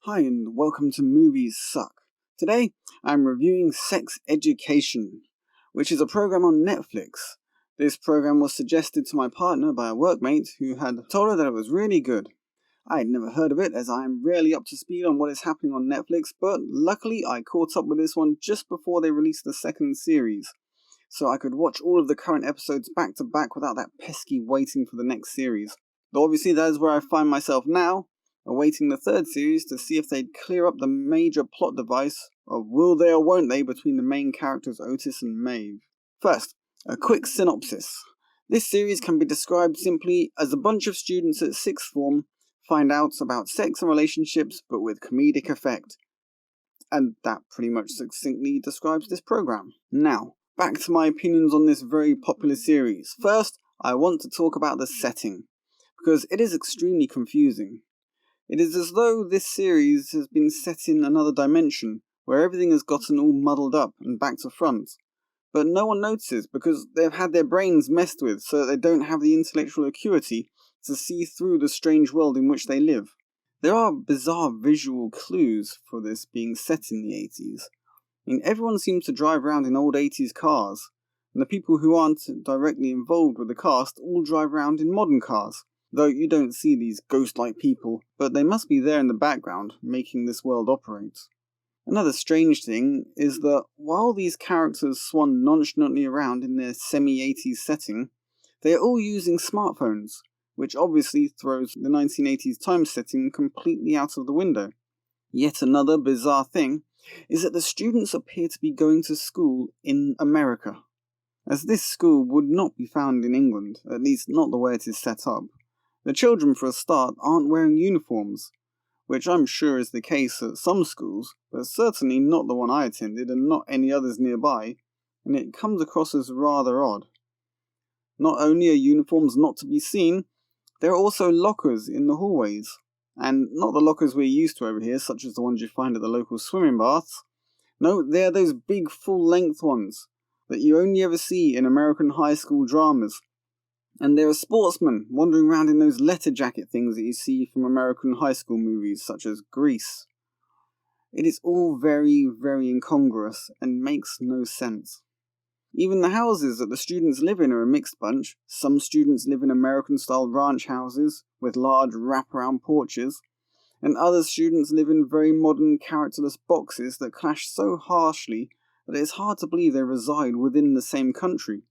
Hi and welcome to Movies Suck. Today I'm reviewing Sex Education, which is a program on Netflix. This program was suggested to my partner by a workmate who had told her that it was really good. I had never heard of it as I am rarely up to speed on what is happening on Netflix, but luckily I caught up with this one just before they released the second series, so I could watch all of the current episodes back to back without that pesky waiting for the next series. Though obviously that is where I find myself now, awaiting the third series to see if they'd clear up the major plot device of will they or won't they between the main characters Otis and Maeve. First, a quick synopsis. This series can be described simply as a bunch of students at sixth form find out about sex and relationships but with comedic effect. And that pretty much succinctly describes this program. Now, back to my opinions on this very popular series. First, I want to talk about the setting, because it is extremely confusing. It is as though this series has been set in another dimension, where everything has gotten all muddled up and back to front. But no one notices because they've had their brains messed with so that they don't have the intellectual acuity to see through the strange world in which they live. There are bizarre visual clues for this being set in the 80s. Everyone seems to drive around in old 80s cars, and the people who aren't directly involved with the cast all drive around in modern cars. Though you don't see these ghost-like people, but they must be there in the background, making this world operate. Another strange thing is that while these characters swan nonchalantly around in their semi-80s setting, they are all using smartphones, which obviously throws the 1980s time setting completely out of the window. Yet another bizarre thing is that the students appear to be going to school in America, as this school would not be found in England, at least not the way it is set up. The children, for a start, aren't wearing uniforms, which I'm sure is the case at some schools, but certainly not the one I attended and not any others nearby, and it comes across as rather odd. Not only are uniforms not to be seen, there are also lockers in the hallways, and not the lockers we're used to over here, such as the ones you find at the local swimming baths. No, they're those big full-length ones that you only ever see in American high school dramas. And there are sportsmen wandering around in those letter jacket things that you see from American high school movies such as Grease. It is all very, very incongruous and makes no sense. Even the houses that the students live in are a mixed bunch. Some students live in American-style ranch houses with large wraparound porches, and other students live in very modern characterless boxes that clash so harshly that it is hard to believe they reside within the same country.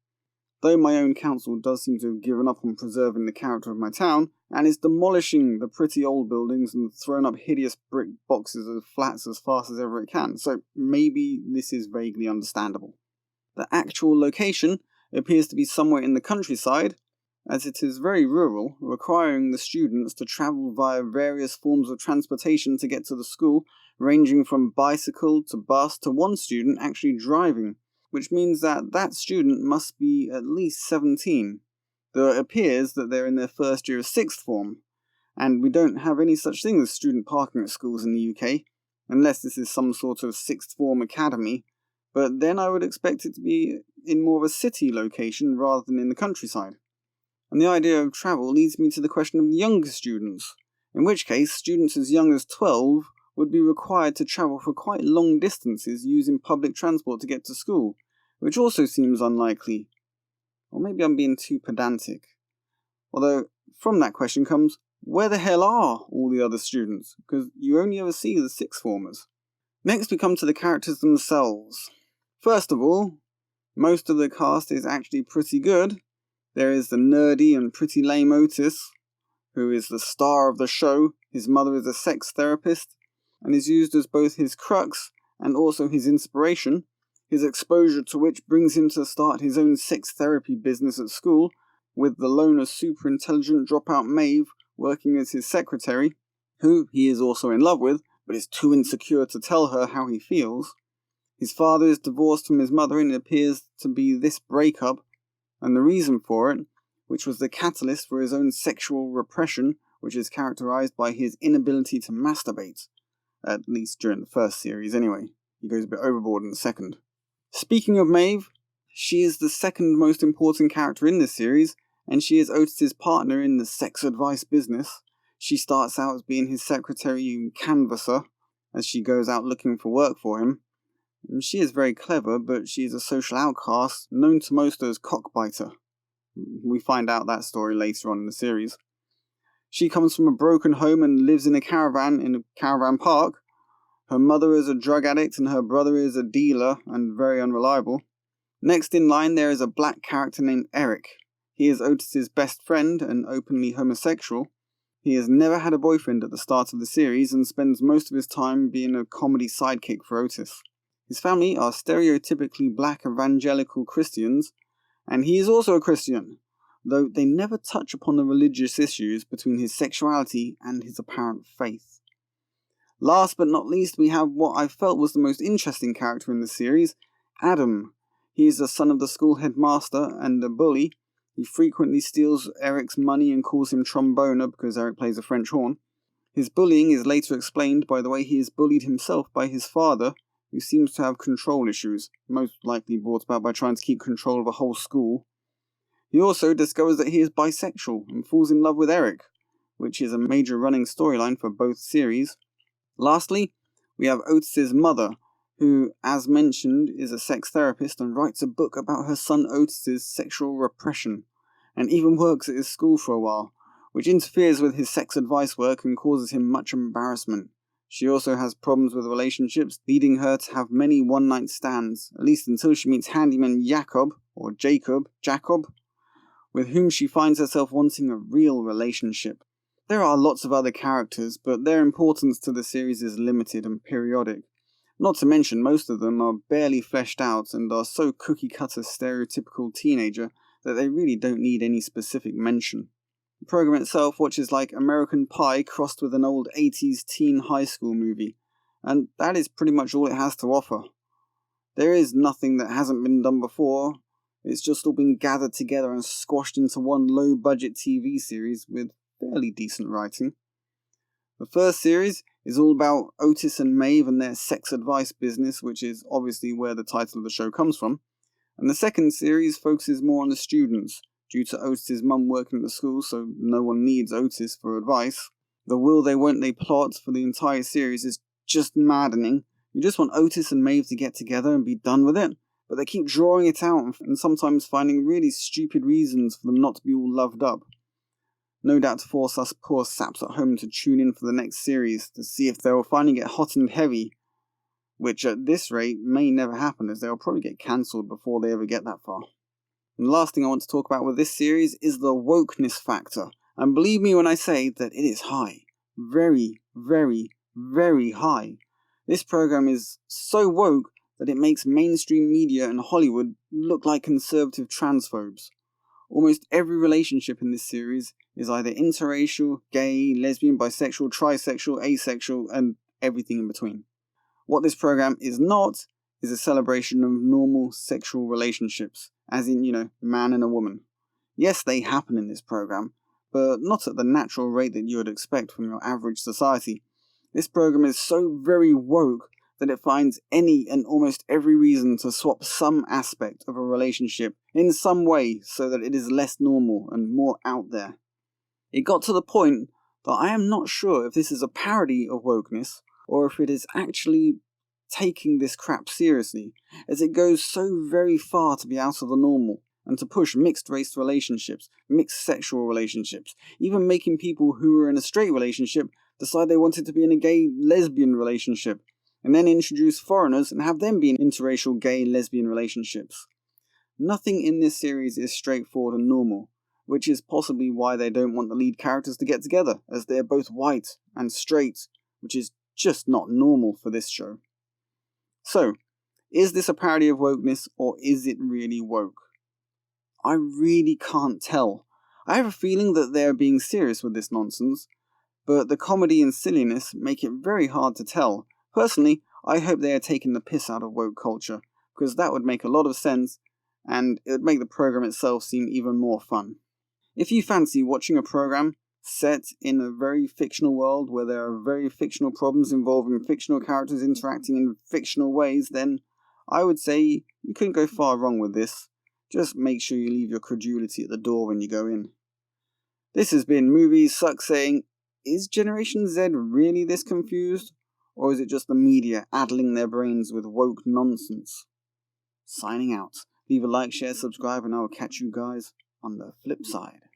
Though my own council does seem to have given up on preserving the character of my town, and is demolishing the pretty old buildings and throwing up hideous brick boxes of flats as fast as ever it can, so maybe this is vaguely understandable. The actual location appears to be somewhere in the countryside, as it is very rural, requiring the students to travel via various forms of transportation to get to the school, ranging from bicycle to bus to one student actually driving, which means that that student must be at least 17, though it appears that they're in their first year of sixth form, and we don't have any such thing as student parking at schools in the UK, unless this is some sort of sixth form academy, but then I would expect it to be in more of a city location rather than in the countryside. And the idea of travel leads me to the question of the younger students, in which case students as young as 12 would be required to travel for quite long distances using public transport to get to school, which also seems unlikely. Or maybe I'm being too pedantic. Although, from that question comes, where the hell are all the other students? Because you only ever see the sixth formers. Next we come to the characters themselves. First of all, most of the cast is actually pretty good. There is the nerdy and pretty lame Otis, who is the star of the show. His mother is a sex therapist, and is used as both his crux and also his inspiration, his exposure to which brings him to start his own sex therapy business at school, with the loner super intelligent dropout Maeve working as his secretary, who he is also in love with, but is too insecure to tell her how he feels. His father is divorced from his mother, and it appears to be this breakup, and the reason for it, which was the catalyst for his own sexual repression, which is characterized by his inability to masturbate. At least during the first series, anyway. He goes a bit overboard in the second. Speaking of Maeve, she is the second most important character in this series, and she is Otis's partner in the sex advice business. She starts out as being his secretary and canvasser as she goes out looking for work for him. And she is very clever, but she is a social outcast, known to most as cockbiter. We find out that story later on in the series. She comes from a broken home and lives in a caravan park. Her mother is a drug addict and her brother is a dealer and very unreliable. Next in line there is a black character named Eric. He is Otis's best friend and openly homosexual. He has never had a boyfriend at the start of the series and spends most of his time being a comedy sidekick for Otis. His family are stereotypically black evangelical Christians, and he is also a Christian, though they never touch upon the religious issues between his sexuality and his apparent faith. Last but not least, we have what I felt was the most interesting character in the series, Adam. He is the son of the school headmaster and a bully. He frequently steals Eric's money and calls him tromboner because Eric plays a French horn. His bullying is later explained by the way he is bullied himself by his father, who seems to have control issues, most likely brought about by trying to keep control of a whole school. He also discovers that he is bisexual and falls in love with Eric, which is a major running storyline for both series. Lastly, we have Otis's mother, who, as mentioned, is a sex therapist and writes a book about her son Otis's sexual repression, and even works at his school for a while, which interferes with his sex advice work and causes him much embarrassment. She also has problems with relationships, leading her to have many one-night stands, at least until she meets handyman Jacob, with whom she finds herself wanting a real relationship. There are lots of other characters, but their importance to the series is limited and periodic. Not to mention, most of them are barely fleshed out and are so cookie-cutter stereotypical teenager that they really don't need any specific mention. The program itself watches like American Pie crossed with an old 80s teen high school movie, and that is pretty much all it has to offer. There is nothing that hasn't been done before. It's just all been gathered together and squashed into one low-budget TV series with fairly decent writing. The first series is all about Otis and Maeve and their sex advice business, which is obviously where the title of the show comes from. And the second series focuses more on the students, due to Otis's mum working at the school, so no one needs Otis for advice. The will they won't they plot for the entire series is just maddening. You just want Otis and Maeve to get together and be done with it, but they keep drawing it out and sometimes finding really stupid reasons for them not to be all loved up. No doubt to force us poor saps at home to tune in for the next series to see if they will finally get hot and heavy, which at this rate may never happen as they'll probably get cancelled before they ever get that far. And the last thing I want to talk about with this series is the wokeness factor, and believe me when I say that it is high. Very, very, very high. This program is so woke that it makes mainstream media and Hollywood look like conservative transphobes. Almost every relationship in this series is either interracial, gay, lesbian, bisexual, trisexual, asexual, and everything in between. What this program is not is a celebration of normal sexual relationships, as in, man and a woman. Yes, they happen in this program, but not at the natural rate that you would expect from your average society. This program is so very woke that it finds any and almost every reason to swap some aspect of a relationship in some way so that it is less normal and more out there. It got to the point that I am not sure if this is a parody of wokeness or if it is actually taking this crap seriously, as it goes so very far to be out of the normal and to push mixed race relationships, mixed sexual relationships, even making people who were in a straight relationship decide they wanted to be in a gay lesbian relationship, and then introduce foreigners and have them be in interracial gay lesbian relationships. Nothing in this series is straightforward and normal, which is possibly why they don't want the lead characters to get together, as they are both white and straight, which is just not normal for this show. So, is this a parody of wokeness, or is it really woke? I really can't tell. I have a feeling that they are being serious with this nonsense, but the comedy and silliness make it very hard to tell. Personally, I hope they are taking the piss out of woke culture, because that would make a lot of sense, and it would make the program itself seem even more fun. If you fancy watching a program set in a very fictional world where there are very fictional problems involving fictional characters interacting in fictional ways, then I would say you couldn't go far wrong with this. Just make sure you leave your credulity at the door when you go in. This has been Movies Suck saying, is Generation Z really this confused? Or is it just the media addling their brains with woke nonsense? Signing out. Leave a like, share, subscribe, and I will catch you guys on the flip side.